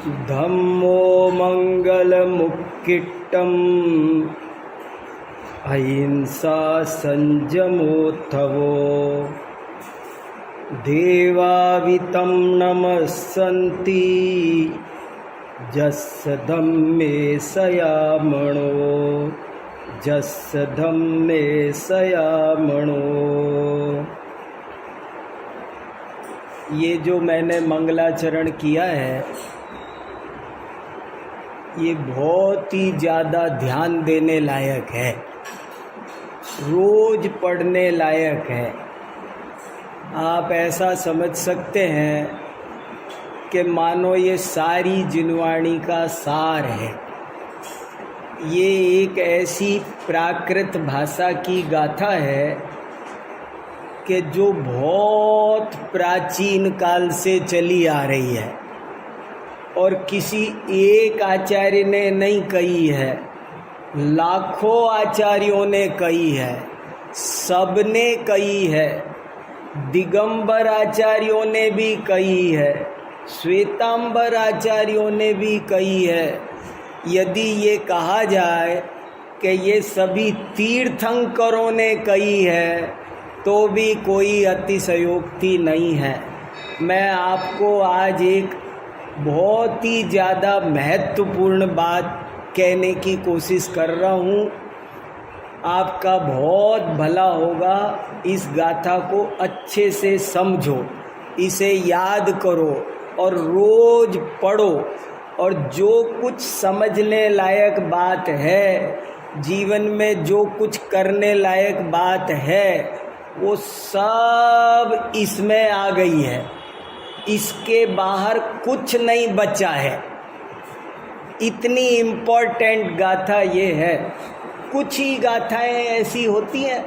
धम्मो मंगलमुक्किट्टम् अहिंसा संयमोत्थवो देवावितं नमस्सन्ति जस्य धम्मे सयामणो जस्य धम्मे सयामणो। ये जो मैंने मंगलाचरण किया है ये बहुत ही ज़्यादा ध्यान देने लायक है, रोज पढ़ने लायक है। आप ऐसा समझ सकते हैं कि मानो ये सारी जिनवाणी का सार है। ये एक ऐसी प्राकृत भाषा की गाथा है कि जो बहुत प्राचीन काल से चली आ रही है और किसी एक आचार्य ने नहीं कही है, लाखों आचार्यों ने कही है, सबने कही है। दिगंबर आचार्यों ने भी कही है, श्वेतांबर आचार्यों ने भी कही है। यदि ये कहा जाए कि ये सभी तीर्थंकरों ने कही है तो भी कोई अतिशयोक्ति नहीं है। मैं आपको आज एक बहुत ही ज़्यादा महत्वपूर्ण बात कहने की कोशिश कर रहा हूँ। आपका बहुत भला होगा। इस गाथा को अच्छे से समझो, इसे याद करो और रोज पढ़ो। और जो कुछ समझने लायक बात है, जीवन में जो कुछ करने लायक बात है, वो सब इसमें आ गई है। इसके बाहर कुछ नहीं बचा है। इतनी इम्पोर्टेंट गाथा ये है। कुछ ही गाथाएं ऐसी होती हैं,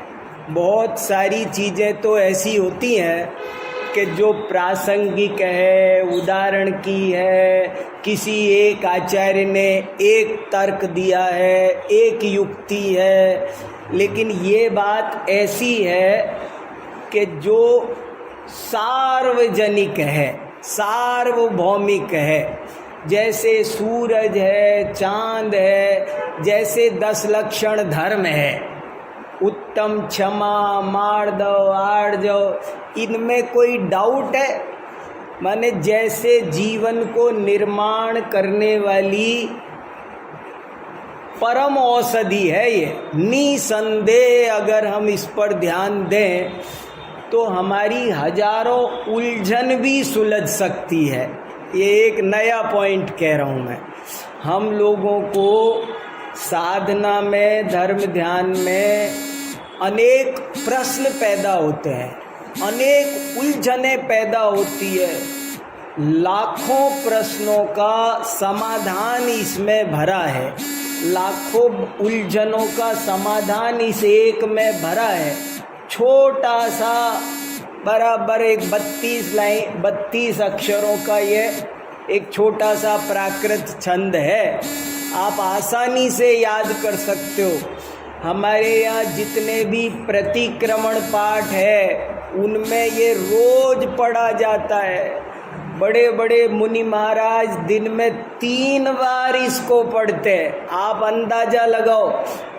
बहुत सारी चीज़ें तो ऐसी होती हैं कि जो प्रासंगिक है, उदाहरण की है, किसी एक आचार्य ने एक तर्क दिया है, एक युक्ति है। लेकिन ये बात ऐसी है कि जो सार्वजनिक है, सार्वभौमिक है। जैसे सूरज है, चांद है, जैसे 10 लक्षण धर्म है, उत्तम, क्षमा, मार्दव, आर्जव, इनमें कोई डाउट है? माने जैसे जीवन को निर्माण करने वाली परम औषधि है ये, निसंदेह अगर हम इस पर ध्यान दें तो हमारी हजारों उलझन भी सुलझ सकती है। ये एक नया पॉइंट कह रहा हूँ मैं। हम लोगों को साधना में, धर्म ध्यान में अनेक प्रश्न पैदा होते हैं, अनेक उलझनें पैदा होती है। लाखों प्रश्नों का समाधान इसमें भरा है, लाखों उलझनों का समाधान इस एक में भरा है। छोटा सा बराबर एक 32 अक्षरों का ये एक छोटा सा प्राकृत छंद है। आप आसानी से याद कर सकते हो। हमारे यहाँ जितने भी प्रतिक्रमण पाठ है उनमें ये रोज पढ़ा जाता है। बड़े बड़े मुनि महाराज दिन में 3 बार इसको पढ़ते हैं। आप अंदाजा लगाओ,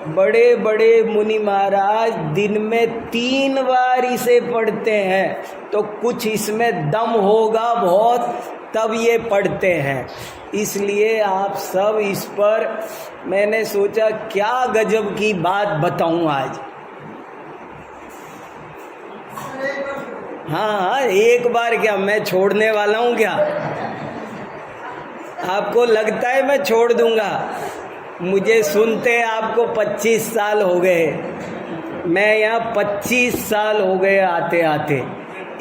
बड़े बड़े मुनि महाराज दिन में 3 बार इसे पढ़ते हैं, तो कुछ इसमें दम होगा बहुत, तब ये पढ़ते हैं। इसलिए आप सब इस पर, मैंने सोचा क्या गजब की बात बताऊं आज। हाँ, एक बार क्या, मैं छोड़ने वाला हूँ क्या? आपको लगता है मैं छोड़ दूंगा? मुझे सुनते आपको 25 साल हो गए। मैं यहाँ 25 साल हो गए आते आते।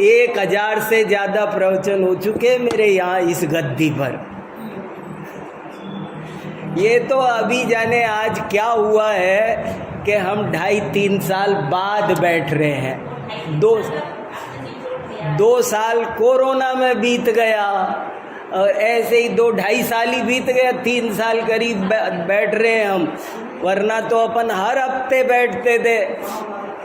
1000 से ज़्यादा प्रवचन हो चुके मेरे यहाँ इस गद्दी पर। ये तो अभी जाने आज क्या हुआ है कि हम 2.5-3 साल बाद बैठ रहे हैं। 2 साल कोरोना में बीत गया और ऐसे ही 2-2.5 साल ही बीत गया। 3 साल करीब बैठ रहे हैं हम, वरना तो अपन हर हफ्ते बैठते थे।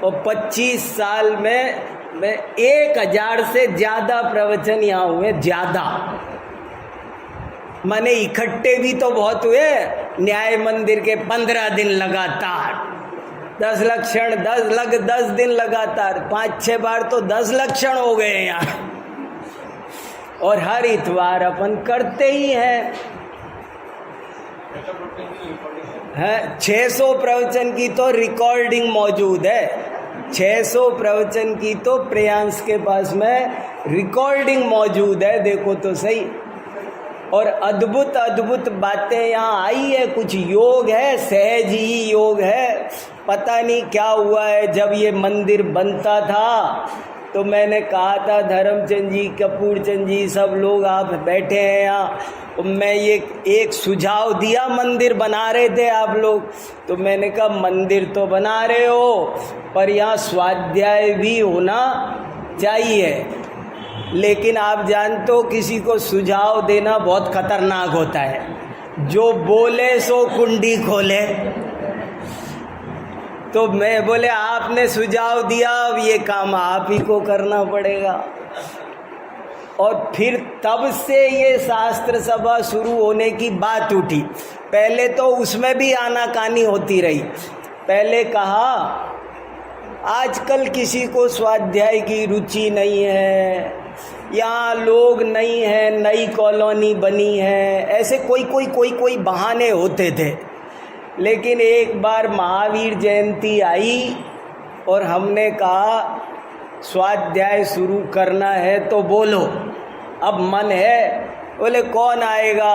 और 25 साल में 1000 से ज़्यादा प्रवचन यहाँ हुए, ज़्यादा। माने इकट्ठे भी तो बहुत हुए। न्याय मंदिर के 15 दिन लगातार, 10 लक्षण 10 दिन लगातार, 5-6 बार तो 10 लक्षण हो गए यहाँ। और हर इतवार अपन करते ही हैं। 600 प्रवचन की तो रिकॉर्डिंग मौजूद है। 600 प्रवचन की तो प्रियांश के पास में रिकॉर्डिंग मौजूद है, देखो तो सही। और अद्भुत अद्भुत बातें यहाँ आई है। कुछ योग है, सहज ही योग है। पता नहीं क्या हुआ है। जब ये मंदिर बनता था तो मैंने कहा था, धर्मचंद जी, कपूरचंद जी, सब लोग आप बैठे हैं यहाँ, तो मैं ये एक सुझाव दिया। मंदिर बना रहे थे आप लोग, तो मैंने कहा मंदिर तो बना रहे हो पर यहाँ स्वाध्याय भी होना चाहिए। लेकिन आप जानते हो किसी को सुझाव देना बहुत खतरनाक होता है। जो बोले सो कुंडी खोले। तो मैं बोले आपने सुझाव दिया, अब ये काम आप ही को करना पड़ेगा। और फिर तब से ये शास्त्र सभा शुरू होने की बात उठी। पहले तो उसमें भी आनाकानी होती रही। पहले कहा आजकल किसी को स्वाध्याय की रुचि नहीं है, यहाँ लोग नहीं हैं, नई कॉलोनी बनी है, ऐसे कोई बहाने होते थे। लेकिन एक बार महावीर जयंती आई और हमने कहा स्वाध्याय शुरू करना है तो बोलो, अब मन है। बोले कौन आएगा?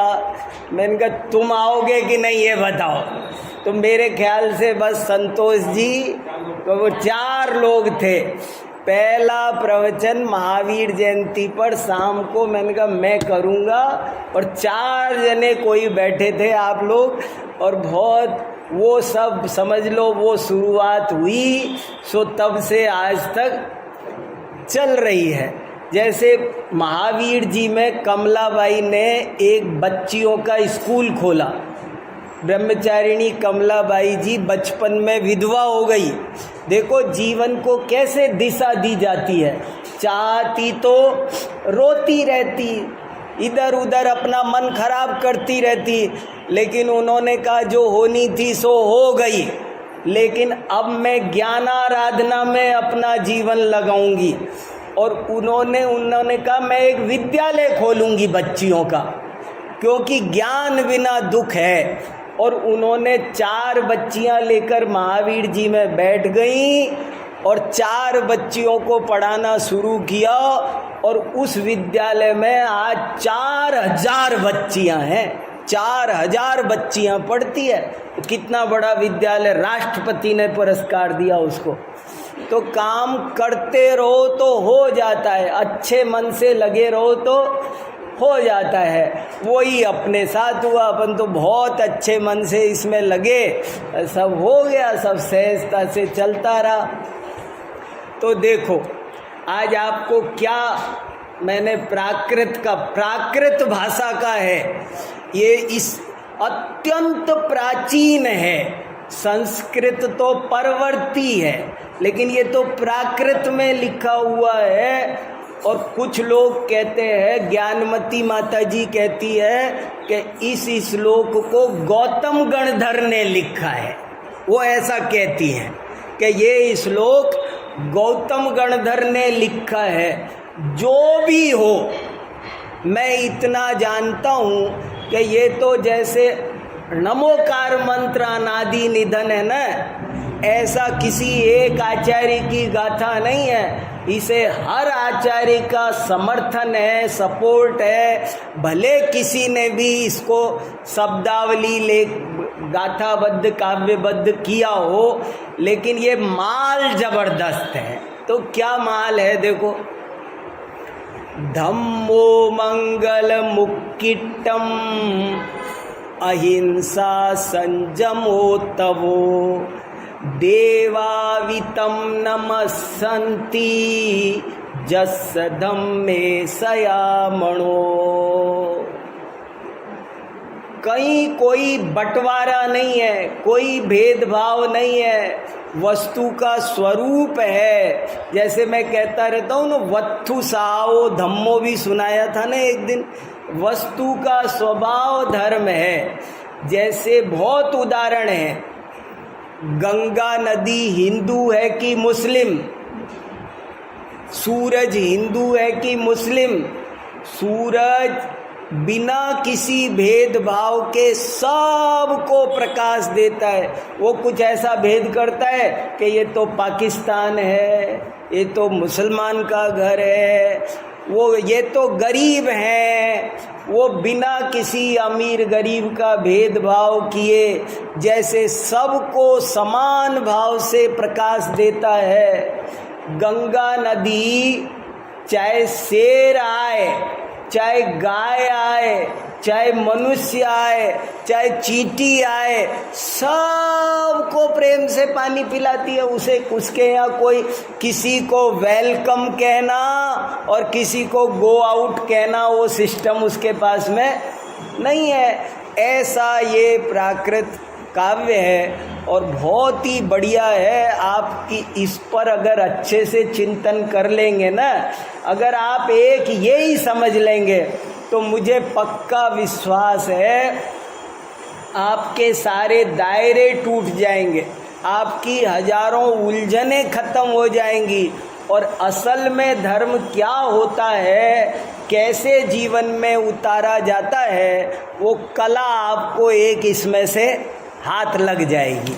मैंने कहा तुम आओगे कि नहीं ये बताओ। तो मेरे ख्याल से बस संतोष जी, तो वो 4 लोग थे। पहला प्रवचन महावीर जयंती पर शाम को मैंने कहा मैं करूँगा, और 4 जने कोई बैठे थे आप लोग। और बहुत वो सब समझ लो वो शुरुआत हुई सो तब से आज तक चल रही है। जैसे महावीर जी में कमलाबाई ने एक बच्चियों का स्कूल खोला। ब्रह्मचारिणी कमलाबाई जी बचपन में विधवा हो गई। देखो जीवन को कैसे दिशा दी जाती है। चाहती तो रोती रहती, इधर उधर अपना मन खराब करती रहती, लेकिन उन्होंने कहा जो होनी थी सो हो गई, लेकिन अब मैं ज्ञानाराधना में अपना जीवन लगाऊंगी। और उन्होंने कहा मैं एक विद्यालय खोलूंगी बच्चियों का, क्योंकि ज्ञान बिना दुख है। और उन्होंने 4 बच्चियां लेकर महावीर जी में बैठ गईं और 4 बच्चियों को पढ़ाना शुरू किया। और उस विद्यालय में आज 4000 बच्चियां हैं। 4000 बच्चियां पढ़ती है। कितना बड़ा विद्यालय, राष्ट्रपति ने पुरस्कार दिया उसको। तो काम करते रहो तो हो जाता है, अच्छे मन से लगे रहो तो हो जाता है। वही अपने साथ हुआ। अपन तो बहुत अच्छे मन से इसमें लगे, सब हो गया, सब सहजता से चलता रहा। तो देखो आज आपको क्या मैंने प्राकृत भाषा का है, ये इस अत्यंत प्राचीन है। संस्कृत तो परवर्ती है, लेकिन ये तो प्राकृत में लिखा हुआ है। और कुछ लोग कहते हैं, ज्ञानमती माता जी कहती है कि इस श्लोक को गौतम गणधर ने लिखा है। वो ऐसा कहती हैं कि ये श्लोक गौतम गणधर ने लिखा है। जो भी हो, मैं इतना जानता हूँ कि ये तो जैसे नमोकार मंत्र अनादि निधन है ना, ऐसा किसी एक आचार्य की गाथा नहीं है। इसे हर आचार्य का समर्थन है, सपोर्ट है। भले किसी ने भी इसको शब्दावली ले गाथाबद्ध काव्यबद्ध किया हो, लेकिन ये माल जबरदस्त है। तो क्या माल है देखो, धम्मो मंगल मुक्किट्टम अहिंसा संयमो तवो देवावितं नमस्सन्ति यस्य धम्मे सयामणो। कहीं कोई बंटवारा नहीं है, कोई भेदभाव नहीं है, वस्तु का स्वरूप है। जैसे मैं कहता रहता हूँ ना, वत्थु साओ धम्मो भी सुनाया था ना एक दिन, वस्तु का स्वभाव धर्म है। जैसे बहुत उदाहरण है, गंगा नदी हिंदू है कि मुस्लिम, सूरज हिंदू है कि मुस्लिम, सूरज बिना किसी भेदभाव के सबको प्रकाश देता है। वो कुछ ऐसा भेद करता है कि ये तो पाकिस्तान है, ये तो मुसलमान का घर है, वो ये तो गरीब हैं, वो बिना किसी अमीर गरीब का भेदभाव किए जैसे सबको समान भाव से प्रकाश देता है। गंगा नदी चाहे शेर आए, चाहे गाय आए, चाहे मनुष्य आए, चाहे चींटी आए, सबको प्रेम से पानी पिलाती है। उसे उसके यहाँ कोई किसी को वेलकम कहना और किसी को गो आउट कहना वो सिस्टम उसके पास में नहीं है। ऐसा ये प्राकृत काव्य है और बहुत ही बढ़िया है। आपकी इस पर अगर अच्छे से चिंतन कर लेंगे ना, अगर आप एक यही समझ लेंगे तो मुझे पक्का विश्वास है आपके सारे दायरे टूट जाएंगे, आपकी हजारों उलझनें खत्म हो जाएंगी। और असल में धर्म क्या होता है, कैसे जीवन में उतारा जाता है, वो कला आपको एक इसमें से हाथ लग जाएगी।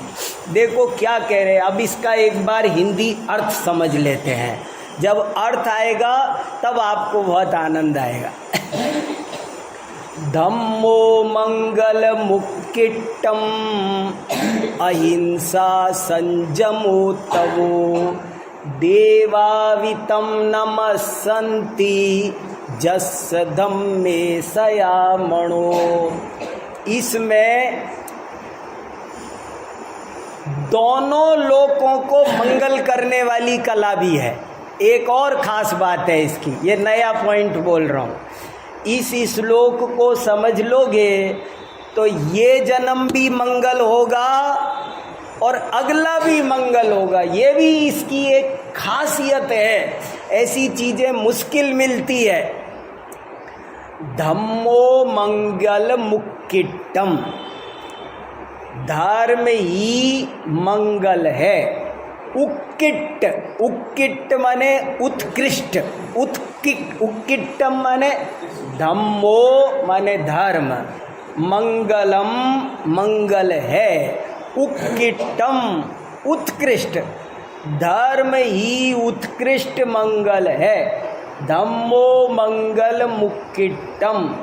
देखो क्या कह रहे हैं, अब इसका एक बार हिंदी अर्थ समझ लेते हैं। जब अर्थ आएगा तब आपको बहुत आनंद आएगा। धम्मो मंगल मुक्किट्टम अहिंसा संयमो तवो देवावितं नमस्सन्ति जस्य धम्मे सयामणो। इसमें दोनों लोगों को मंगल करने वाली कला भी है। एक और ख़ास बात है इसकी, ये नया पॉइंट बोल रहा हूँ। इस श्लोक को समझ लोगे तो ये जन्म भी मंगल होगा और अगला भी मंगल होगा। ये भी इसकी एक खासियत है, ऐसी चीज़ें मुश्किल मिलती है। धम्मो मंगल मुक्किट्टम, धर्म ही मंगल है। उक्किट, उक्किट माने उत्कृष्ट, उक्किट्टम माने धम्मो माने धर्म, मंगलम मंगल है, उत्कृष्टम उत्कृष्ट, धर्म ही उत्कृष्ट मंगल है। धम्मो मंगल मुक्किट्टम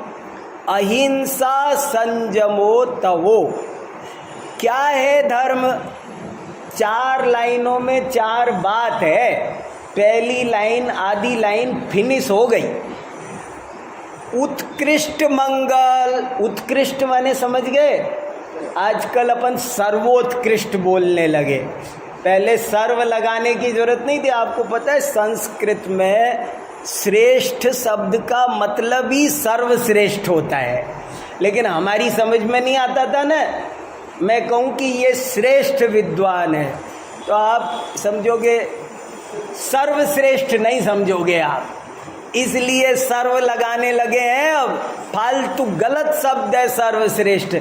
अहिंसा संयमो तवो। क्या है धर्म? 4 लाइनों में 4 बात है। पहली लाइन आधी लाइन फिनिश हो गई। उत्कृष्ट मंगल, उत्कृष्ट माने समझ गए? आजकल अपन सर्वोत्कृष्ट बोलने लगे, पहले सर्व लगाने की जरूरत नहीं थी। आपको पता है संस्कृत में श्रेष्ठ शब्द का मतलब ही सर्वश्रेष्ठ होता है, लेकिन हमारी समझ में नहीं आता था ना। मैं कहूँ कि ये श्रेष्ठ विद्वान है तो आप समझोगे, सर्वश्रेष्ठ नहीं समझोगे आप, इसलिए सर्व लगाने लगे हैं। अब फालतू गलत शब्द है सर्वश्रेष्ठ।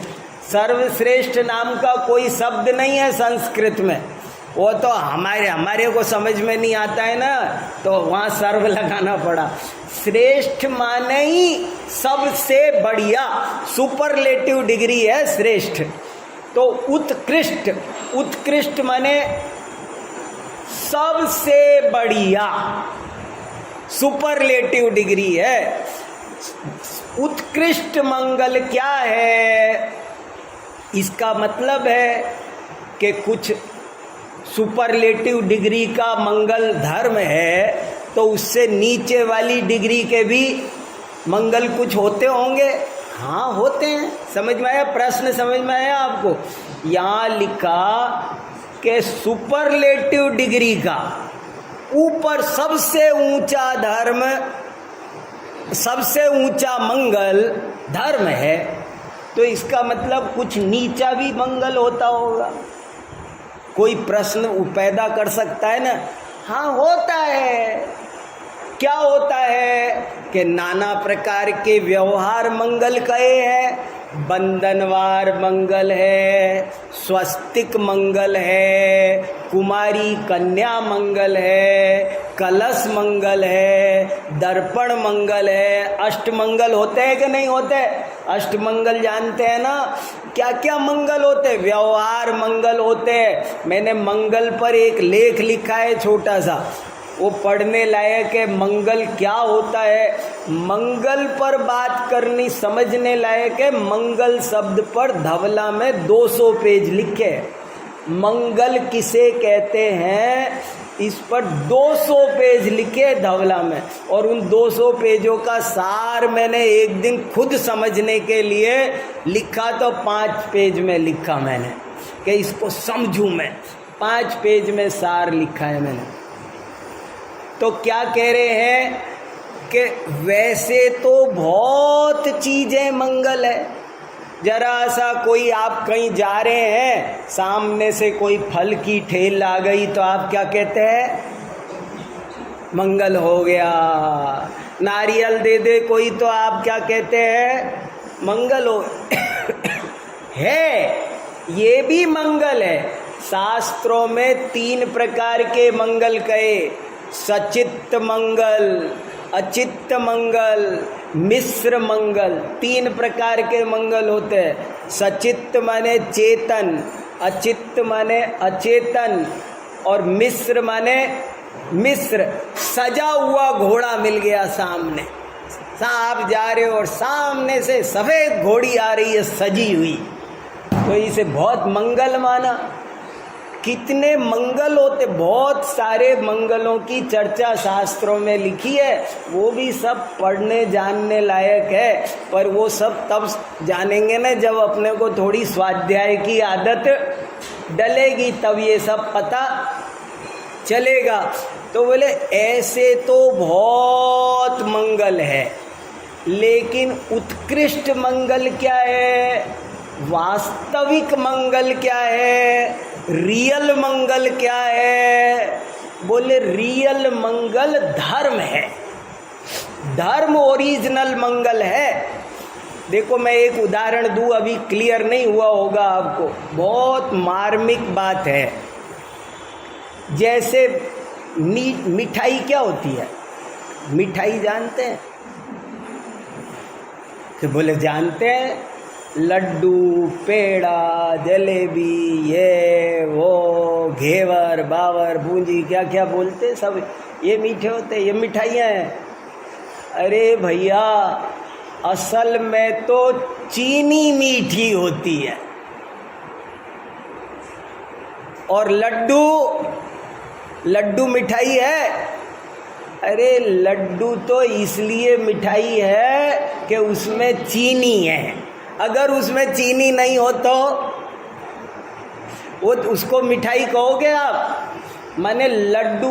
सर्वश्रेष्ठ नाम का कोई शब्द नहीं है संस्कृत में, वो तो हमारे को समझ में नहीं आता है ना, तो वहाँ सर्व लगाना पड़ा। श्रेष्ठ माने ही सबसे बढ़िया, सुपरलेटिव डिग्री है श्रेष्ठ। तो उत्कृष्ट, उत्कृष्ट माने सबसे बढ़िया, सुपरलेटिव डिग्री है। उत्कृष्ट मंगल क्या है? इसका मतलब है कि कुछ सुपरलेटिव डिग्री का मंगल धर्म है तो उससे नीचे वाली डिग्री के भी मंगल कुछ होते होंगे। हाँ होते हैं। समझ में आया? प्रश्न समझ में आया आपको? यहाँ लिखा कि सुपरलेटिव डिग्री का ऊपर सबसे ऊंचा धर्म, सबसे ऊंचा मंगल धर्म है, तो इसका मतलब कुछ नीचा भी मंगल होता होगा। कोई प्रश्न पैदा कर सकता है ना? हाँ होता है। क्या होता है कि नाना प्रकार के व्यवहार मंगल कहे हैं। बंधनवार मंगल है, स्वस्तिक मंगल है, कुमारी कन्या मंगल है, कलश मंगल है, दर्पण मंगल है। अष्टमंगल होते हैं कि नहीं होते? अष्टमंगल जानते हैं ना? क्या क्या मंगल होते हैं? व्यवहार मंगल होते हैं। मैंने मंगल पर एक लेख लिखा है छोटा सा, वो पढ़ने लायक है। मंगल क्या होता है, मंगल पर बात करनी समझने लायक है। मंगल शब्द पर धवला में 200 पेज लिखे। मंगल किसे कहते हैं, इस पर 200 पेज लिखे धवला में। और उन 200 पेजों का सार मैंने एक दिन खुद समझने के लिए लिखा, तो 5 पेज में लिखा मैंने कि इसको समझूं मैं। 5 पेज में सार लिखा है मैंने। तो क्या कह रहे हैं कि वैसे तो बहुत चीजें मंगल है। जरा सा कोई आप कहीं जा रहे हैं, सामने से कोई फल की ठेल आ गई तो आप क्या कहते हैं? मंगल हो गया। नारियल दे दे कोई तो आप क्या कहते हैं? मंगल हो है। ये भी मंगल है। शास्त्रों में 3 प्रकार के मंगल कहे। सचित्त मंगल, अचित्त मंगल, मिश्र मंगल। 3 प्रकार के मंगल होते हैं। सचित्त माने चेतन, अचित्त माने अचेतन, और मिश्र माने मिश्र। सजा हुआ घोड़ा मिल गया सामने, आप जा रहे हो और सामने से सफेद घोड़ी आ रही है सजी हुई, तो इसे बहुत मंगल माना। कितने मंगल होते, बहुत सारे मंगलों की चर्चा शास्त्रों में लिखी है। वो भी सब पढ़ने जानने लायक है, पर वो सब तब जानेंगे ना जब अपने को थोड़ी स्वाध्याय की आदत डलेगी, तब ये सब पता चलेगा। तो बोले ऐसे तो बहुत मंगल है, लेकिन उत्कृष्ट मंगल क्या है, वास्तविक मंगल क्या है, रियल मंगल क्या है? बोले रियल मंगल धर्म है। धर्म ओरिजिनल मंगल है। देखो मैं एक उदाहरण दूं, अभी क्लियर नहीं हुआ होगा आपको, बहुत मार्मिक बात है। जैसे मिठाई क्या होती है? मिठाई जानते हैं? तो बोले जानते हैं। लड्डू, पेड़ा, जलेबी, ये वो, घेवर, बावर, बूंदी, क्या क्या बोलते सब, ये मीठे होते हैं, ये मिठाइयाँ हैं। अरे भैया, असल में तो चीनी मीठी होती है, और लड्डू मिठाई है। अरे लड्डू तो इसलिए मिठाई है कि उसमें चीनी है। अगर उसमें चीनी नहीं हो तो वो उसको मिठाई कहोगे आप? माने लड्डू,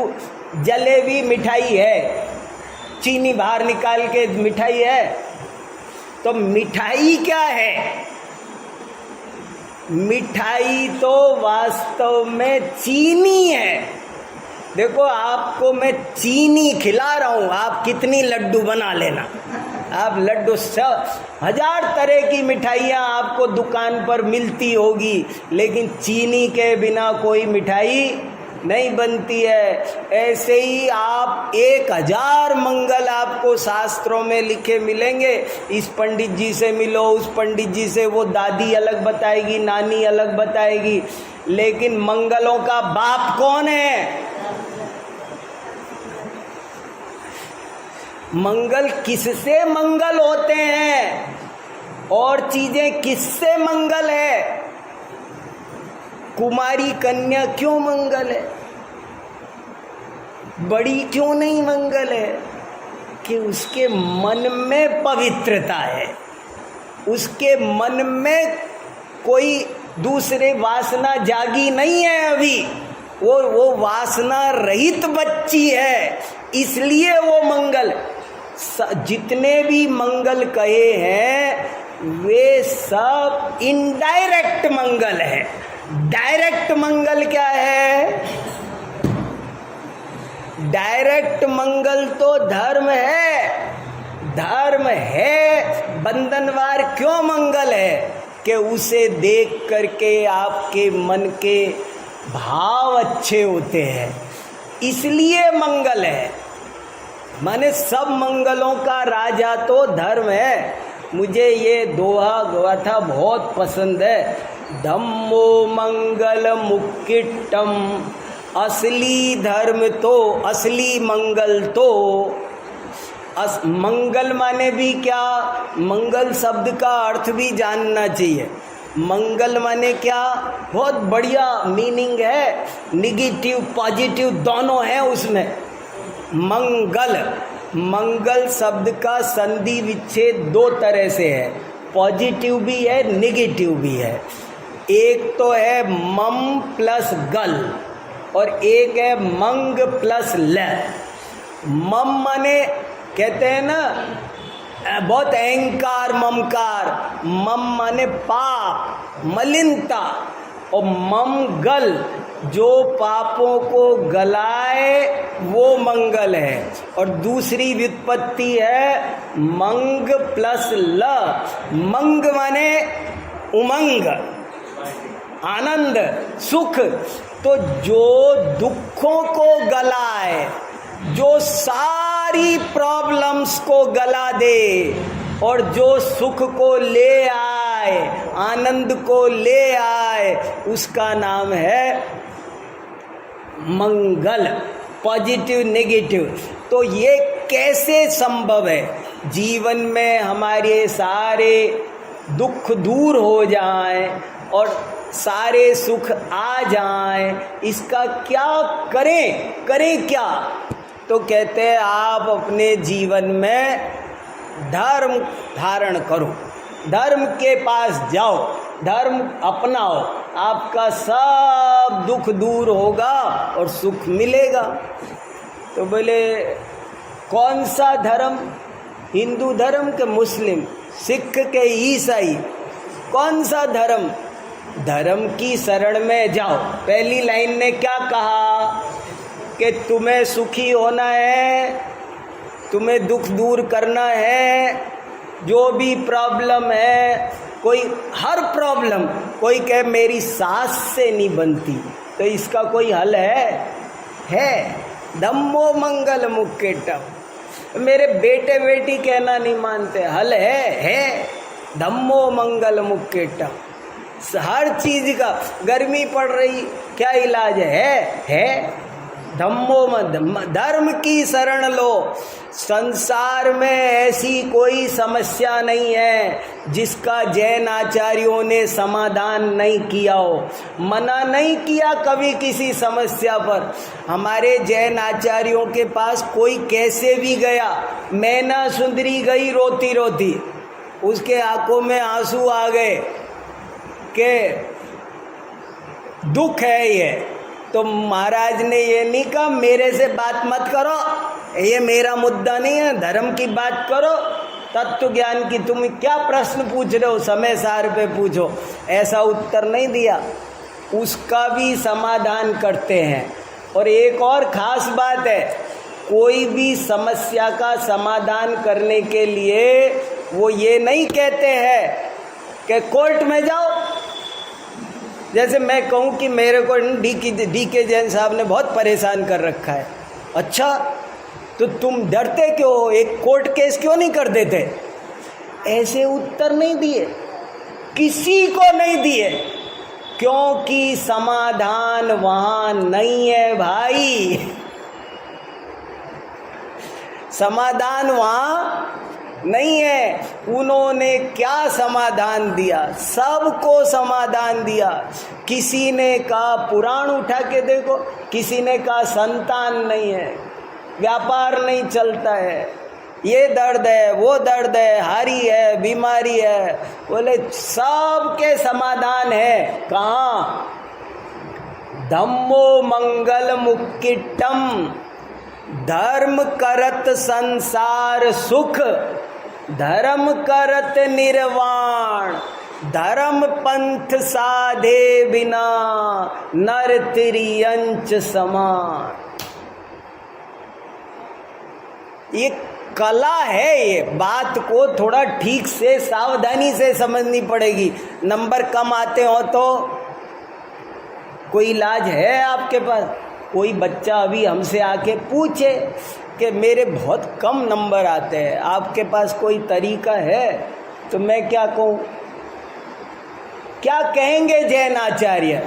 जलेबी मिठाई है, चीनी बाहर निकाल के मिठाई है। तो मिठाई क्या है? मिठाई तो वास्तव में चीनी है। देखो आपको मैं चीनी खिला रहा हूँ, आप कितनी लड्डू बना लेना। आप लड्डू, 1000 तरह की मिठाइयाँ आपको दुकान पर मिलती होगी, लेकिन चीनी के बिना कोई मिठाई नहीं बनती है। ऐसे ही आप 1000 मंगल आपको शास्त्रों में लिखे मिलेंगे। इस पंडित जी से मिलो, उस पंडित जी से, वो दादी अलग बताएगी, नानी अलग बताएगी, लेकिन मंगलों का बाप कौन है? मंगल किससे मंगल होते हैं और चीजें किससे मंगल है? कुमारी कन्या क्यों मंगल है, बड़ी क्यों नहीं मंगल है? कि उसके मन में पवित्रता है, उसके मन में कोई दूसरे वासना जागी नहीं है अभी, वो वासना रहित बच्ची है, इसलिए वो मंगल। जितने भी मंगल कहे हैं वे सब इनडायरेक्ट मंगल है। डायरेक्ट मंगल क्या है? डायरेक्ट मंगल तो धर्म है। धर्म है, बंधनवार क्यों मंगल है? कि उसे देख करके आपके मन के भाव अच्छे होते हैं, इसलिए मंगल है। माने सब मंगलों का राजा तो धर्म है। मुझे ये दोहा गाथा बहुत पसंद है। धम्मो मंगल मुक्किटम, असली धर्म तो, असली मंगल तो मंगल माने भी क्या? मंगल शब्द का अर्थ भी जानना चाहिए। मंगल माने क्या? बहुत बढ़िया मीनिंग है, निगेटिव पॉजिटिव दोनों है उसमें। मंगल, मंगल शब्द का संधि विच्छेद दो तरह से है, पॉजिटिव भी है, नेगेटिव भी है। एक तो है मम प्लस गल और एक है मंग प्लस ल। मम माने कहते हैं ना बहुत अहंकार ममकार, मम माने पाप मलिनता, और मम गल जो पापों को गलाए वो मंगल है। और दूसरी व्युत्पत्ति है मंग प्लस ल। मंग माने उमंग, आनंद, सुख। तो जो दुखों को गलाए, जो सारी प्रॉब्लम्स को गला दे और जो सुख को ले आए, आनंद को ले आए, उसका नाम है मंगल। Positive negative. तो ये कैसे संभव है? जीवन में हमारे सारे दुख दूर हो जाएं और सारे सुख आ जाएं, इसका क्या करें? करें क्या? तो कहते हैं आप अपने जीवन में धर्म धारण करो, धर्म के पास जाओ, धर्म अपनाओ, आपका सब दुख दूर होगा और सुख मिलेगा। तो बोले कौन सा धर्म? हिंदू धर्म के मुस्लिम, सिख के ईसाई, कौन सा धर्म? धर्म की शरण में जाओ। पहली लाइन ने क्या कहा कि तुम्हें सुखी होना है, तुम्हें दुख दूर करना है, जो भी प्रॉब्लम है, कोई हर प्रॉब्लम, कोई कहे मेरी सास से नहीं बनती, तो इसका कोई हल है? धम्मो मंगल मुक्केटम। मेरे बेटे बेटी कहना नहीं मानते, हल है धम्मो मंगल मुक्केटम। हर चीज का, गर्मी पड़ रही, क्या इलाज है धम्मो धर्म की शरण लो। संसार में ऐसी कोई समस्या नहीं है जिसका जैन आचार्यों ने समाधान नहीं किया हो, मना नहीं किया कभी किसी समस्या पर। हमारे जैन आचार्यों के पास कोई कैसे भी गया, मैना सुंदरी गई रोती रोती, उसके आंखों में आंसू आ गए कि दुख है ये, तो महाराज ने ये नहीं कहा मेरे से बात मत करो, ये मेरा मुद्दा नहीं है, धर्म की बात करो, तत्व ज्ञान की तुम क्या प्रश्न पूछ रहे हो, समय सार पे पूछो, ऐसा उत्तर नहीं दिया। उसका भी समाधान करते हैं। और एक और खास बात है, कोई भी समस्या का समाधान करने के लिए वो ये नहीं कहते हैं कि कोर्ट में जाओ। जैसे मैं कहूँ कि मेरे को डी के जैन साहब ने बहुत परेशान कर रखा है, अच्छा तो तुम डरते क्यों हो, एक कोर्ट केस क्यों नहीं कर देते? ऐसे उत्तर नहीं दिए, किसी को नहीं दिए, क्योंकि समाधान वहाँ नहीं है भाई। समाधान वहाँ नहीं है। उन्होंने क्या समाधान दिया? सबको समाधान दिया। किसी ने कहा पुराण उठा के देखो, किसी ने कहा संतान नहीं है, व्यापार नहीं चलता है, ये दर्द है, वो दर्द है, हारी है, बीमारी है, बोले सबके समाधान है। कहाँ? धम्मो मंगल मुक्किटम, धर्म करत संसार सुख, धर्म करत निर्वाण, धर्म पंथ साधे बिना नर तिरियंच समान। ये कला है, ये बात को थोड़ा ठीक से सावधानी से समझनी पड़ेगी। नंबर कम आते हो तो कोई इलाज है आपके पास? कोई बच्चा अभी हमसे आके पूछे कि मेरे बहुत कम नंबर आते हैं, आपके पास कोई तरीका है? तो मैं क्या कहूँ? क्या कहेंगे जैन आचार्य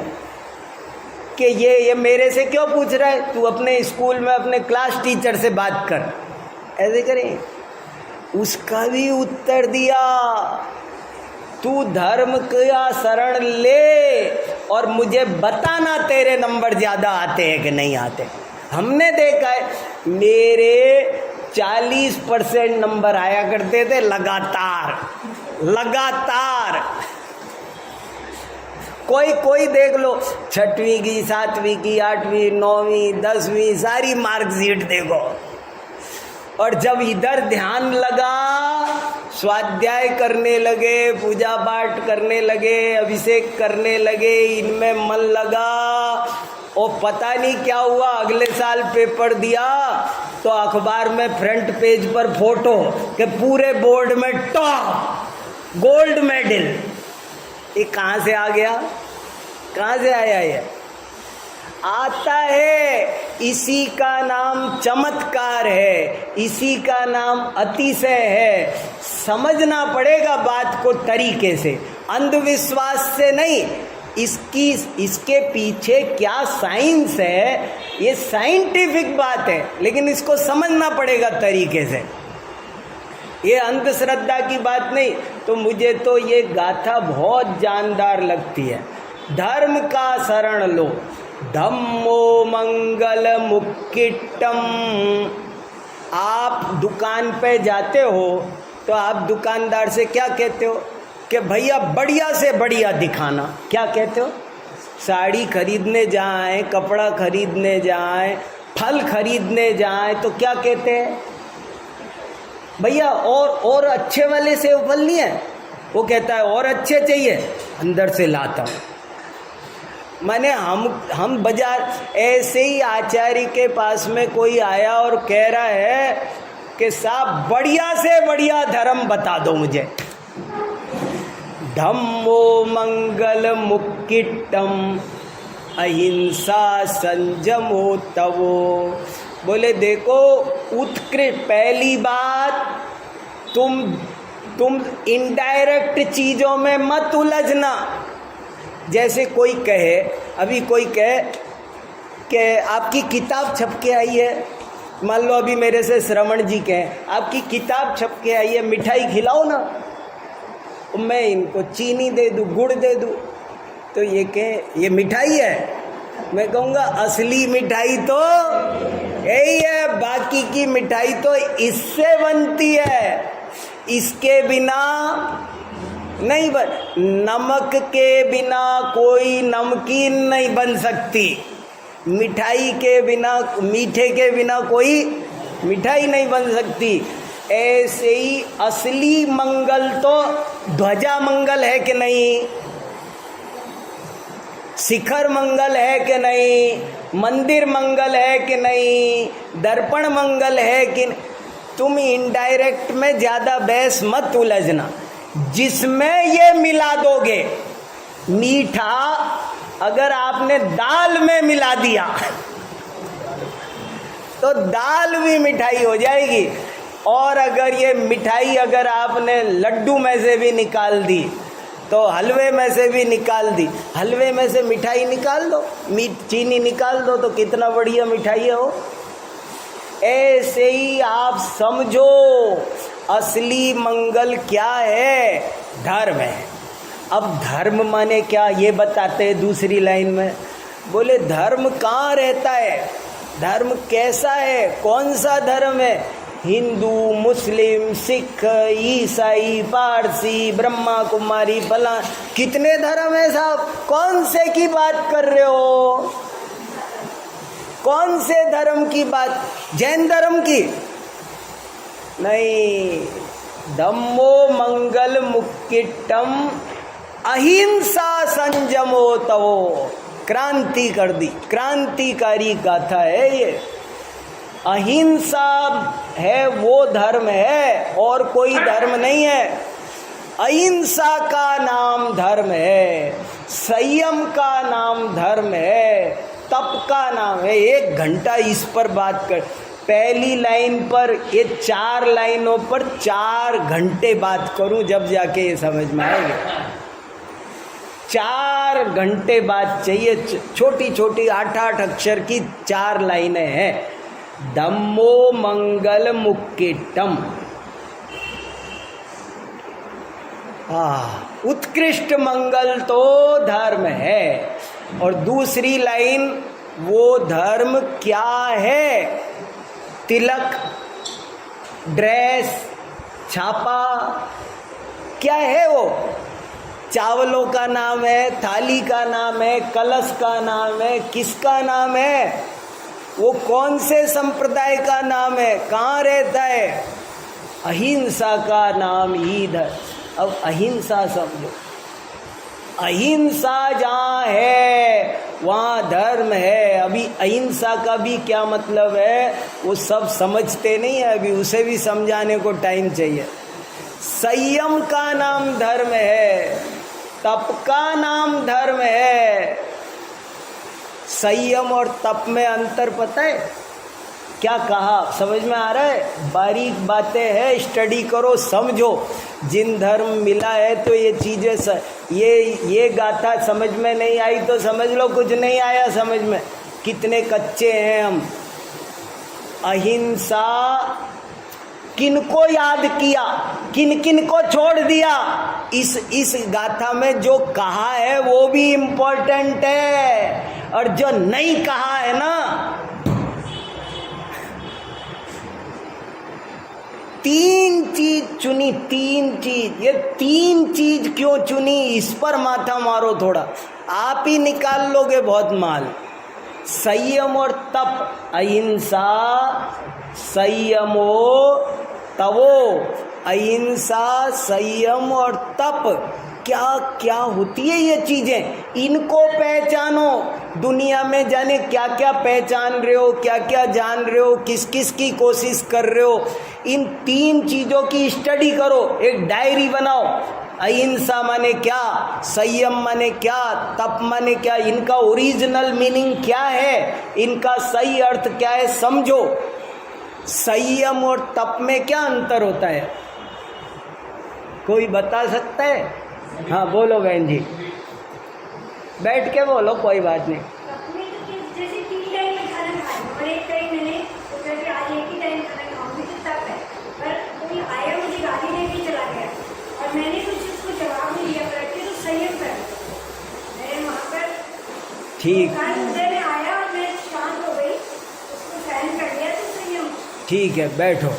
कि ये मेरे से क्यों पूछ रहा है? तू अपने स्कूल में अपने क्लास टीचर से बात कर, ऐसे करें? उसका भी उत्तर दिया, तू धर्म का शरण ले और मुझे बताना तेरे नंबर ज़्यादा आते हैं कि नहीं आते। हमने देखा है मेरे 40% नंबर आया करते थे लगातार। कोई देख लो, 6वीं की, 7वीं की, 8वीं, 9वीं, 10वीं सारी मार्कशीट देखो। और जब इधर ध्यान लगा, स्वाध्याय करने लगे, पूजा पाठ करने लगे, अभिषेक करने लगे, इनमें मन लगा, और पता नहीं क्या हुआ, अगले साल पेपर दिया तो अखबार में फ्रंट पेज पर फोटो कि पूरे बोर्ड में टॉप, गोल्ड मेडल। ये कहाँ से आ गया? कहाँ से आया ये? आता है, इसी का नाम चमत्कार है, इसी का नाम अतिशय है। समझना पड़ेगा बात को तरीके से, अंधविश्वास से नहीं। इसके पीछे क्या साइंस है, ये साइंटिफिक बात है, लेकिन इसको समझना पड़ेगा तरीके से। ये अंधश्रद्धा की बात नहीं। तो मुझे तो ये गाथा बहुत जानदार लगती है। धर्म का शरण लो, धम्मो मंगल मुक्किटम। आप दुकान पे जाते हो तो आप दुकानदार से क्या कहते हो कि भैया बढ़िया से बढ़िया दिखाना। क्या कहते हो? साड़ी खरीदने जाएं, कपड़ा खरीदने जाएं, फल खरीदने जाएं तो क्या कहते हैं? भैया और अच्छे वाले सेब फल नहीं है? वो कहता है और अच्छे चाहिए, अंदर से लाता हूँ। माने हम बाजार, ऐसे ही आचार्य के पास में कोई आया और कह रहा है कि साहब बढ़िया से बढ़िया धर्म बता दो मुझे। धम्मो मंगल मुक्किटम अहिंसा संयमो तवो। बोले देखो उत्कृष्ट, पहली बात तुम इनडायरेक्ट चीज़ों में मत उलझना। जैसे कोई कहे, अभी कोई कहे कि आपकी किताब छप के आई है, मान लो अभी मेरे से श्रवण जी कहें आपकी किताब छप के आई है, मिठाई खिलाओ ना। मैं इनको चीनी दे दूँ, गुड़ दे दूँ, तो ये कहे ये मिठाई है। मैं कहूँगा असली मिठाई तो यही है, बाकी की मिठाई तो इससे बनती है, इसके बिना नहीं बन। नमक के बिना कोई नमकीन नहीं बन सकती, मिठाई के बिना, मीठे के बिना कोई मिठाई नहीं बन सकती। ऐसे ही असली मंगल तो ध्वजा मंगल है कि नहीं, शिखर मंगल है कि नहीं, मंदिर मंगल है कि नहीं, दर्पण मंगल है कि नहीं। तुम इनडायरेक्ट में ज़्यादा बहस मत उलझना। जिसमें ये मिला दोगे, मीठा अगर आपने दाल में मिला दिया तो दाल भी मिठाई हो जाएगी। और अगर ये मिठाई अगर आपने लड्डू में से भी निकाल दी तो हलवे में से भी निकाल दी, हलवे में से मिठाई निकाल दो, चीनी निकाल दो, तो कितना बढ़िया मिठाई है वो। ऐसे ही आप समझो असली मंगल क्या है, धर्म है। अब धर्म माने क्या, ये बताते हैं दूसरी लाइन में। बोले धर्म कहाँ रहता है, धर्म कैसा है, कौन सा धर्म है? हिंदू, मुस्लिम, सिख, ईसाई, पारसी, ब्रह्मा कुमारी, फला, कितने धर्म है साहब? कौन से की बात कर रहे हो? कौन से धर्म की बात? जैन धर्म की नहीं। धम्मो मंगल मुक्किटम अहिंसा संयमो तवो। क्रांति कर दी, क्रांतिकारी गाथा है ये। अहिंसा है वो धर्म है और कोई धर्म नहीं है। अहिंसा का नाम धर्म है, संयम का नाम धर्म है, तप का नाम है। 1 घंटा इस पर बात कर, पहली लाइन पर, ये 4 लाइनों पर 4 घंटे बात करूं जब जाके ये समझ में आएगा। 4 घंटे बात चाहिए। छोटी छोटी 8-8 अक्षर की 4 लाइनें हैं। धम्मो मंगल मुक्किटम, उत्कृष्ट मंगल तो धर्म है। और दूसरी लाइन, वो धर्म क्या है? तिलक, ड्रेस, छापा, क्या है वो? चावलों का नाम है, थाली का नाम है, कलश का नाम है, किसका नाम है? वो कौन से संप्रदाय का नाम है? कहाँ रहता है? अहिंसा का नाम ही धर्म। अब अहिंसा समझो, अहिंसा जहाँ है वहाँ धर्म है। अभी अहिंसा का भी क्या मतलब है वो सब समझते नहीं है, अभी उसे भी समझाने को टाइम चाहिए। संयम का नाम धर्म है, तप का नाम धर्म है। संयम और तप में अंतर पता है? क्या कहा समझ में आ रहा है? बारीक बातें हैं, स्टडी करो, समझो। जिन धर्म मिला है तो ये चीज़ें ये गाथा समझ में नहीं आई तो समझ लो कुछ नहीं आया समझ में। कितने कच्चे हैं हम। अहिंसा किनको याद किया, किन किन को छोड़ दिया, इस गाथा में जो कहा है वो भी इम्पोर्टेंट है, और जो नहीं कहा है ना, 3 चीज चुनी, 3 चीज। ये 3 चीज क्यों चुनी, इस पर माथा मारो थोड़ा, आप ही निकाल लोगे बहुत माल। संयम और तप, अहिंसा संयमो तवो, अहिंसा संयम और तप, क्या क्या होती है ये चीजें, इनको पहचानो। दुनिया में जाने क्या क्या पहचान रहे हो, क्या क्या जान रहे हो, किस किस की कोशिश कर रहे हो, इन 3 चीजों की स्टडी करो, एक डायरी बनाओ। अहिंसा माने क्या, संयम माने क्या, तप माने क्या, इनका ओरिजिनल मीनिंग क्या है, इनका सही अर्थ क्या है, समझो। संयम और तप में क्या अंतर होता है, कोई बता सकता है? हाँ बोलो बहन जी, बैठ के बोलो, कोई बात नहीं। जैसे 3 टाइम में खाना खाया और 1 टाइम मैंने तो करके आज 1 ही टाइम खाना खाऊंगी तो तब है। पर कोई आया मुझे गाली देके चला गया और मैंने कुछ उसको जवाब नहीं दिया करके, तो संयम कर मैं वहाँ पर ठीक मुझे में आया और मैं शांत हो गई, उसको सहन कर लिया, तो संयम। ठीक है, बैठो।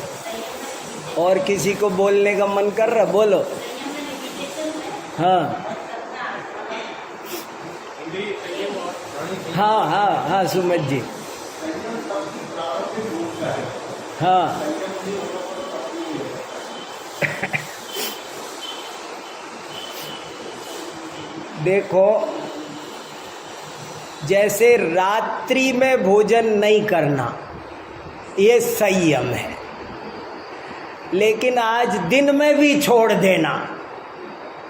और किसी को बोलने का मन कर रहा, बोलो। हाँ हाँ हाँ हाँ सुमित जी, हाँ देखो, जैसे रात्रि में भोजन नहीं करना ये संयम है, लेकिन आज दिन में भी छोड़ देना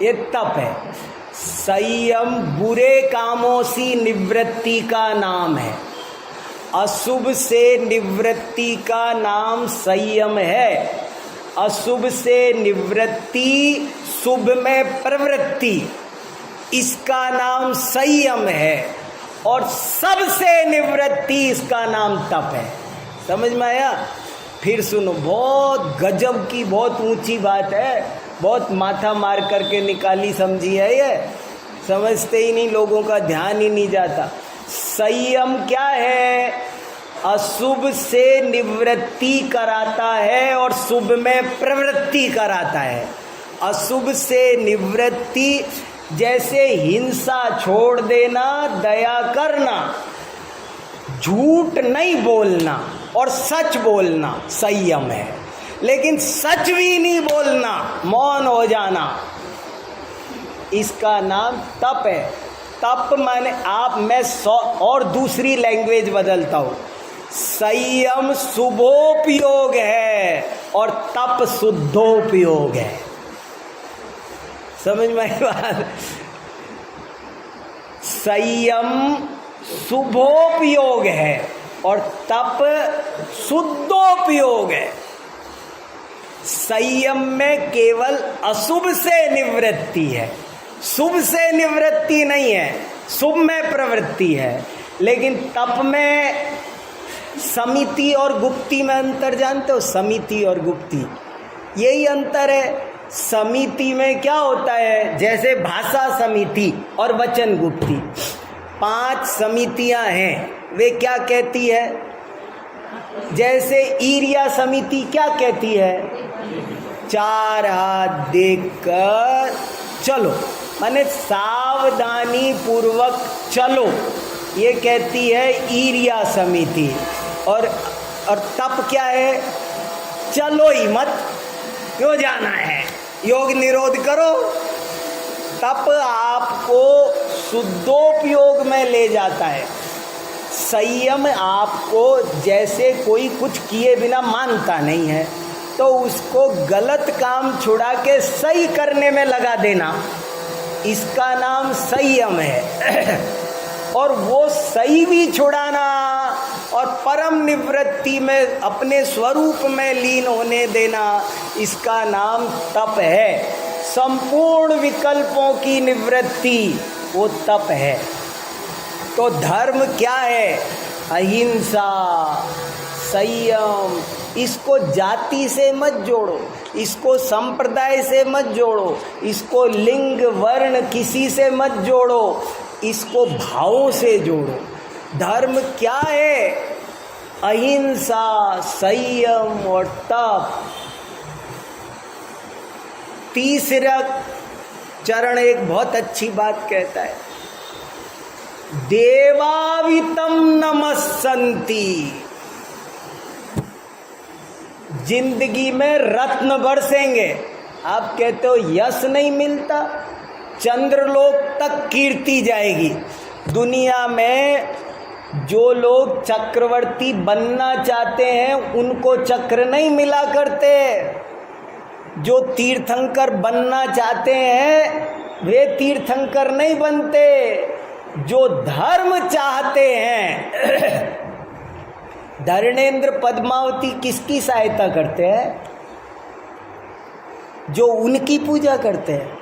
ये तप है। संयम बुरे कामों से निवृत्ति का नाम है, अशुभ से निवृत्ति का नाम संयम है। अशुभ से निवृत्ति, शुभ में प्रवृत्ति, इसका नाम संयम है, और सबसे निवृत्ति इसका नाम तप है। समझ में आया? फिर सुनो, बहुत गजब की, बहुत ऊंची बात है, बहुत माथा मार करके निकाली समझी है ये, समझते ही नहीं, लोगों का ध्यान ही नहीं जाता। संयम क्या है? अशुभ से निवृत्ति कराता है और शुभ में प्रवृत्ति कराता है। अशुभ से निवृत्ति, जैसे हिंसा छोड़ देना, दया करना, झूठ नहीं बोलना और सच बोलना संयम है। लेकिन सच भी नहीं बोलना, मौन हो जाना, इसका नाम तप है। तप माने, आप मैं और दूसरी लैंग्वेज बदलता हूँ, संयम शुभोपयोग है और तप शुद्धोपयोग है। समझ में आई बात? संयम शुभोपयोग है और तप शुद्धोपयोग है। संयम में केवल अशुभ से निवृत्ति है, शुभ से निवृत्ति नहीं है, शुभ में प्रवृत्ति है। लेकिन तप में समिति और गुप्ति में अंतर जानते हो? समिति और गुप्ति यही अंतर है। समिति में क्या होता है, जैसे भाषा समिति और वचन गुप्ति, 5 समितियां हैं। वे क्या कहती है? जैसे ईरिया समिति क्या कहती है? 4 हाथ देखकर चलो, माने सावधानी पूर्वक चलो, ये कहती है ईरिया समिति। और तप क्या है? चलो ही मत, क्यों जाना है, योग निरोध करो। तप आपको शुद्धोपयोग में ले जाता है। संयम आपको, जैसे कोई कुछ किए बिना मानता नहीं है तो उसको गलत काम छुड़ा के सही करने में लगा देना, इसका नाम संयम है। और वो सही भी छुड़ाना और परम निवृत्ति में अपने स्वरूप में लीन होने देना, इसका नाम तप है। संपूर्ण विकल्पों की निवृत्ति वो तप है। तो धर्म क्या है? अहिंसा, संयम। इसको जाति से मत जोड़ो, इसको संप्रदाय से मत जोड़ो, इसको लिंग वर्ण किसी से मत जोड़ो, इसको भावों से जोड़ो। धर्म क्या है? अहिंसा, संयम और तप। तीसरा चरण एक बहुत अच्छी बात कहता है, देवावितम नमस्सन्ति। जिंदगी में रत्न बरसेंगे। आप कहते हो यश नहीं मिलता, चंद्रलोक तक कीर्ति जाएगी। दुनिया में जो लोग चक्रवर्ती बनना चाहते हैं उनको चक्र नहीं मिला करते। जो तीर्थंकर बनना चाहते हैं वे तीर्थंकर नहीं बनते। जो धर्म चाहते हैं, धरणेंद्र पद्मावती किसकी सहायता करते हैं? जो उनकी पूजा करते हैं।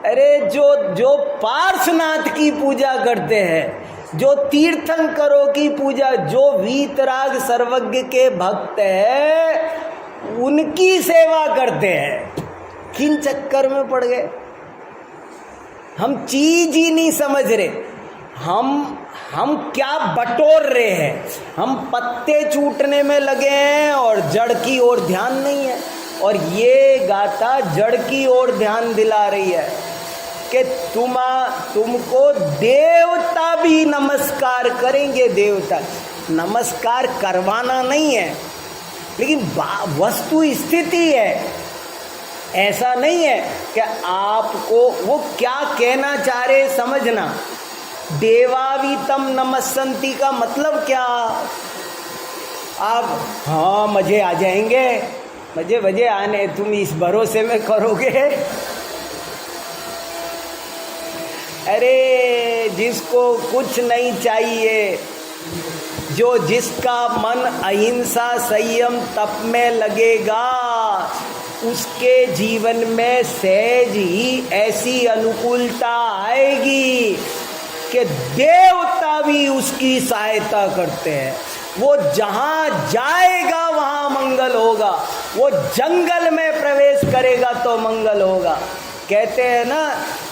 अरे जो पार्श्वनाथ की पूजा करते हैं, जो तीर्थंकरों की पूजा, जो वीतराग सर्वज्ञ के भक्त हैं, उनकी सेवा करते हैं। किन चक्कर में पड़ गए? हम चीज ही नहीं समझ रहे। हम क्या बटोर रहे हैं? हम पत्ते चूटने में लगे हैं और जड़ की ओर ध्यान नहीं है। और ये गाथा जड़ की ओर ध्यान दिला रही है कि तुमको देवता भी नमस्कार करेंगे। देवता नमस्कार करवाना नहीं है, लेकिन वस्तु स्थिति है। ऐसा नहीं है कि आपको वो क्या कहना चाह रहे समझना। देवावितम नमस्सन्ति का मतलब क्या? आप हाँ मजे आ जाएंगे, मजे आने, तुम इस भरोसे में करोगे। अरे जिसको कुछ नहीं चाहिए, जो जिसका मन अहिंसा संयम तप में लगेगा, उसके जीवन में सहज ही ऐसी अनुकूलता आएगी कि देवता भी उसकी सहायता करते हैं। वो जहाँ जाएगा वहाँ मंगल होगा। वो जंगल में प्रवेश करेगा तो मंगल होगा। कहते हैं ना,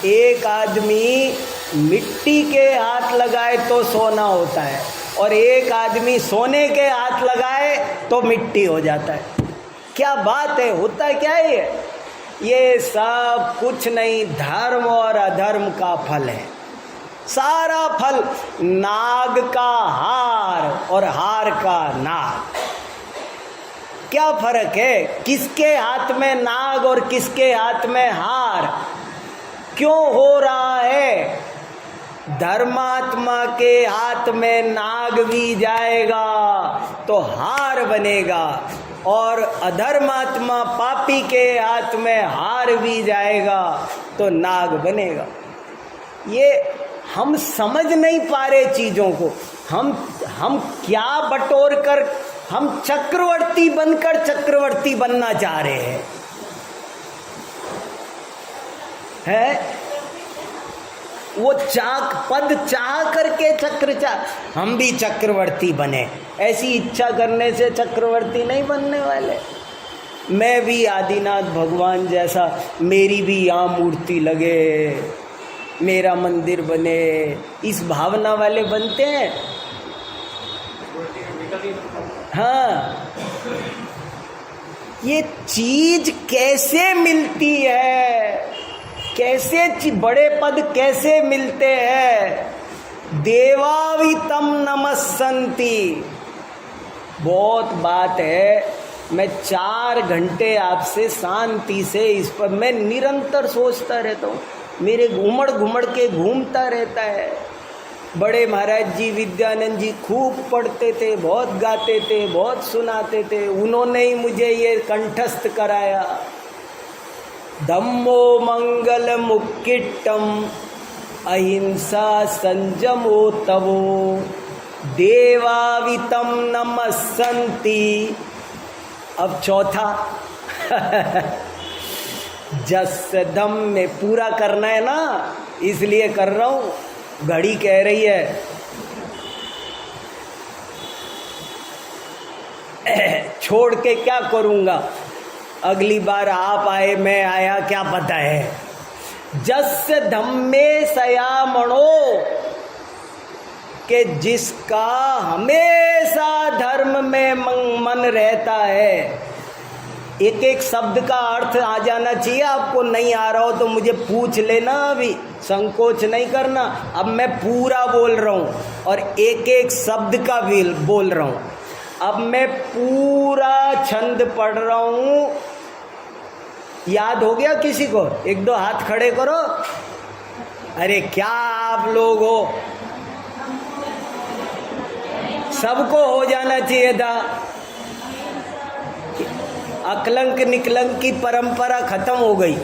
एक आदमी मिट्टी के हाथ लगाए तो सोना होता है और एक आदमी सोने के हाथ लगाए तो मिट्टी हो जाता है। क्या बात है, होता है क्या है ये सब कुछ नहीं, धर्म और अधर्म का फल है। सारा फल नाग का हार और हार का नाग। क्या फर्क है? किसके हाथ में नाग और किसके हाथ में हार? क्यों हो रहा है? धर्मात्मा के हाथ में नाग भी जाएगा तो हार बनेगा, और अधर्मात्मा पापी के हाथ में हार भी जाएगा तो नाग बनेगा। ये हम समझ नहीं पा रहे चीज़ों को। हम क्या बटोर कर हम चक्रवर्ती बनकर चक्रवर्ती बनना चाह रहे हैं, है? वो पद चाह करके हम भी चक्रवर्ती बने, ऐसी इच्छा करने से चक्रवर्ती नहीं बनने वाले। मैं भी आदिनाथ भगवान जैसा, मेरी भी यहाँ मूर्ति लगे, मेरा मंदिर बने, इस भावना वाले बनते हैं। हाँ, ये चीज कैसे मिलती है, कैसे बड़े पद कैसे मिलते हैं? देवावितम नमस्सन्ति। बहुत बात है, मैं 4 घंटे आपसे शांति से इस पर मैं निरंतर सोचता रहता हूँ, मेरे घूमड़ के घूमता रहता है। बड़े महाराज जी विद्यानंद जी खूब पढ़ते थे, बहुत गाते थे, बहुत सुनाते थे, उन्होंने ही मुझे ये कंठस्थ कराया। धम्मो मंगल मुक्किट्टम अहिंसा संयमो तवो देवावितम नमस्सन्ति। अब चौथा जस धम में पूरा करना है ना, इसलिए कर रहा हूँ, घड़ी कह रही है। छोड़ के क्या करूँगा, अगली बार आप आए मैं आया क्या पता है। जस धम्मे सयामणो, कि जिसका हमेशा धर्म में मन रहता है। एक एक शब्द का अर्थ आ जाना चाहिए आपको, नहीं आ रहा हो तो मुझे पूछ लेना, अभी संकोच नहीं करना। अब मैं पूरा बोल रहा हूँ और एक एक शब्द का भी बोल रहा हूँ। अब मैं पूरा छंद पढ़ रहा हूँ, याद हो गया किसी को? 1-2 हाथ खड़े करो। अरे क्या आप लोग हो, सबको हो जाना चाहिए था। अकलंक निकलंक की परंपरा खत्म हो गई।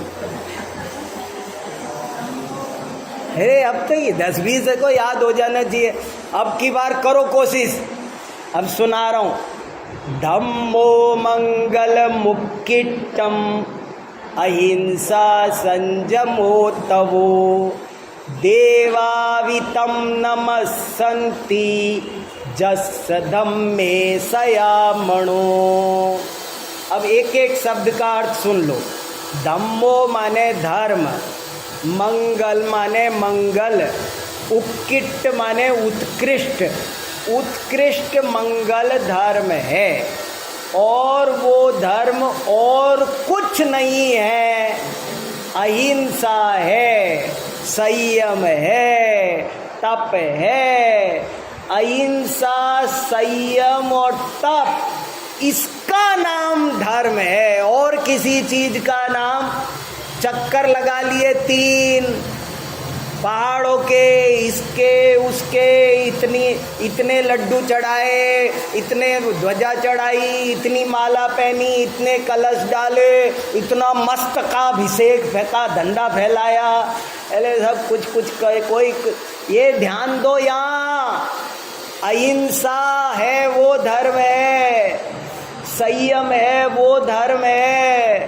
अरे अब तो ये 10-20 को याद हो जाना चाहिए। अब की बार करो कोशिश। अब सुना रहा हूँ। धम्मो मंगल मुक्किट्टम अहिंसा संयमो तवो देवावितम नमस्सन्ति जस धम्मे सयामणो। अब एक एक शब्द का अर्थ सुन लो। धम्मो माने धर्म, मंगल माने मंगल, उत्कृष्ट माने उत्कृष्ट, उत्कृष्ट मंगल धर्म है। और वो धर्म और कुछ नहीं है, अहिंसा है, संयम है, तप है। अहिंसा, संयम और तप, इसका नाम धर्म है। और किसी चीज का नाम, चक्कर लगा लिए 3 पहाड़ों के, इसके उसके, इतने लड्डू चढ़ाए, इतने ध्वजा चढ़ाई, इतनी माला पहनी, इतने कलश डाले, इतना मस्त का अभिषेक फेंका, धंधा फैलाया, अरे सब कुछ कोई ये ध्यान दो। यहाँ अहिंसा है वो धर्म है, संयम है वो धर्म है,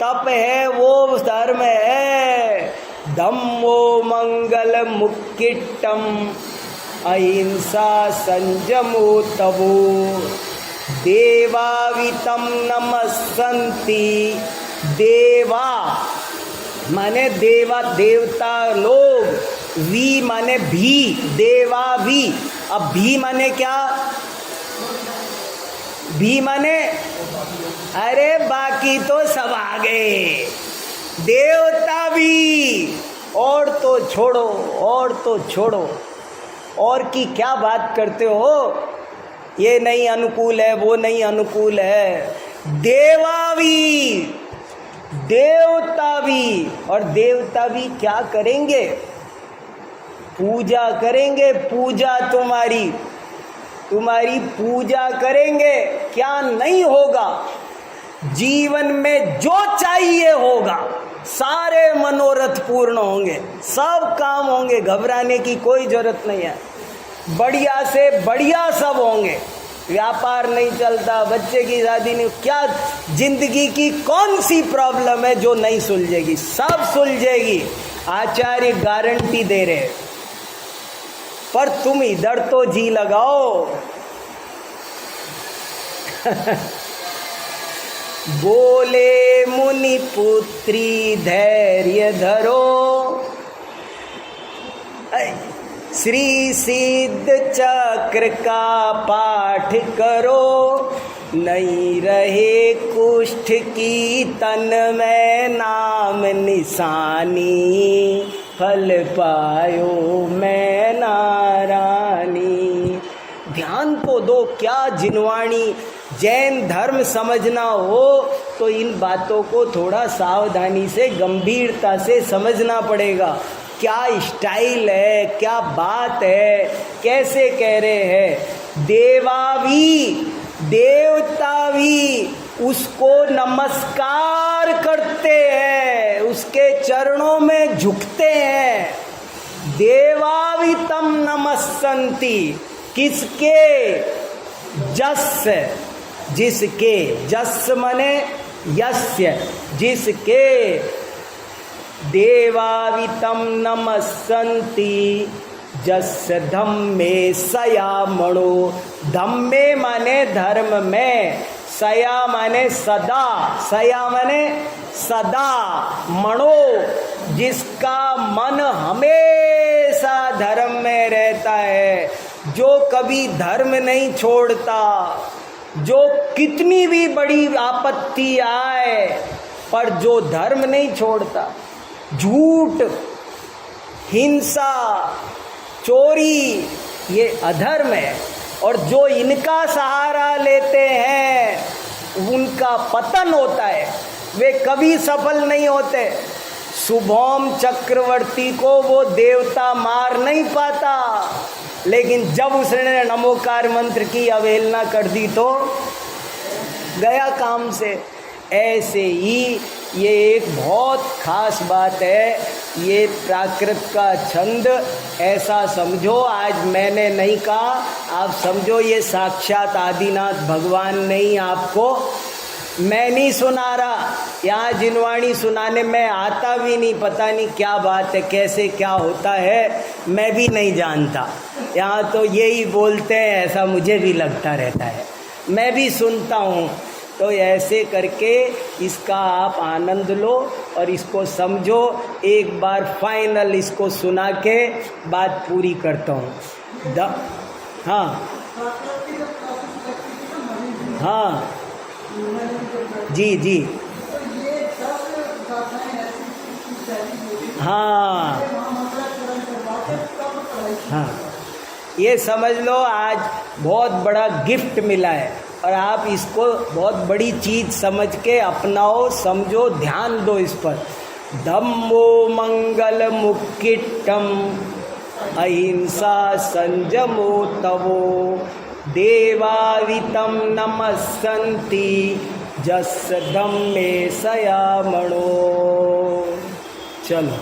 तप है वो धर्म है। धम्मो मंगल मुक्किट्टम अहिंसा संयमो तवो देवावितम नमस्सन्ति। देवा माने देवा, देवता लोग, वी माने भी, देवा भी। अब भी माने क्या? भी माने अरे बाकी तो सब आ गए, देवता भी। और तो छोड़ो, और तो छोड़ो, और की क्या बात करते हो? ये नहीं अनुकूल है, वो नहीं अनुकूल है। देवा भी, देवता भी। और देवता भी क्या करेंगे? पूजा करेंगे, पूजा तुम्हारी पूजा करेंगे, क्या नहीं होगा? जीवन में जो चाहिए होगा, सारे मनोरथ पूर्ण होंगे, सब काम होंगे, घबराने की कोई जरूरत नहीं है। बढ़िया से बढ़िया सब होंगे। व्यापार नहीं चलता, बच्चे की शादी नहीं, क्या जिंदगी की कौन सी प्रॉब्लम है जो नहीं सुलझेगी? सब सुलझेगी, आचार्य गारंटी दे रहे। पर तुम इधर तो जी लगाओ। बोले मुनि पुत्री धैर्य धरो, श्री सिद्ध चक्र का पाठ करो, नहीं रहे कुष्ठ की तन में नाम निशानी, फल पायो मैं नारानी। ध्यान तो दो, क्या जिनवाणी। जैन धर्म समझना हो तो इन बातों को थोड़ा सावधानी से, गंभीरता से समझना पड़ेगा। क्या स्टाइल है, क्या बात है, कैसे कह रहे हैं। देवता भी उसको नमस्कार करते हैं, उसके चरणों में झुकते हैं। देवावितम नमस्सन्ति, किसके? जस, जिसके, जस मने यस्य, जिसके। देवावितम नमस्सन्ति जस्य धम्मे सयामणो। धम्मे माने धर्म में, सया माने सदा, सया माने सदा, मणो जिसका मन हमेशा धर्म में रहता है, जो कभी धर्म नहीं छोड़ता, जो कितनी भी बड़ी आपत्ति आए पर जो धर्म नहीं छोड़ता। झूठ, हिंसा, चोरी ये अधर्म है, और जो इनका सहारा लेते हैं उनका पतन होता है, वे कभी सफल नहीं होते। शुभम चक्रवर्ती को वो देवता मार नहीं पाता, लेकिन जब उसने नमोकार मंत्र की अवहेलना कर दी तो गया काम से। ऐसे ही ये एक बहुत खास बात है, ये प्राकृत का छंद ऐसा समझो। आज मैंने नहीं कहा, आप समझो ये साक्षात आदिनाथ भगवान ने ही आपको, मैं नहीं सुना रहा, यहाँ जिनवाणी सुनाने में आता भी नहीं, पता नहीं क्या बात है, कैसे क्या होता है मैं भी नहीं जानता। यहाँ तो यही बोलते हैं, ऐसा मुझे भी लगता रहता है, मैं भी सुनता हूँ। तो ऐसे करके इसका आप आनंद लो और इसको समझो। एक बार फाइनल इसको सुना के बात पूरी करता हूँ। हाँ हाँ जी जी हाँ हाँ, ये समझ लो आज बहुत बड़ा गिफ्ट मिला है, और आप इसको बहुत बड़ी चीज समझ के अपनाओ, समझो, ध्यान दो इस पर। धम्मो मंगल मुक्किट्टम अहिंसा संयमो तवो, देवावितम नमस्सन्ति जस्य धम्मे सयामणो। चलो।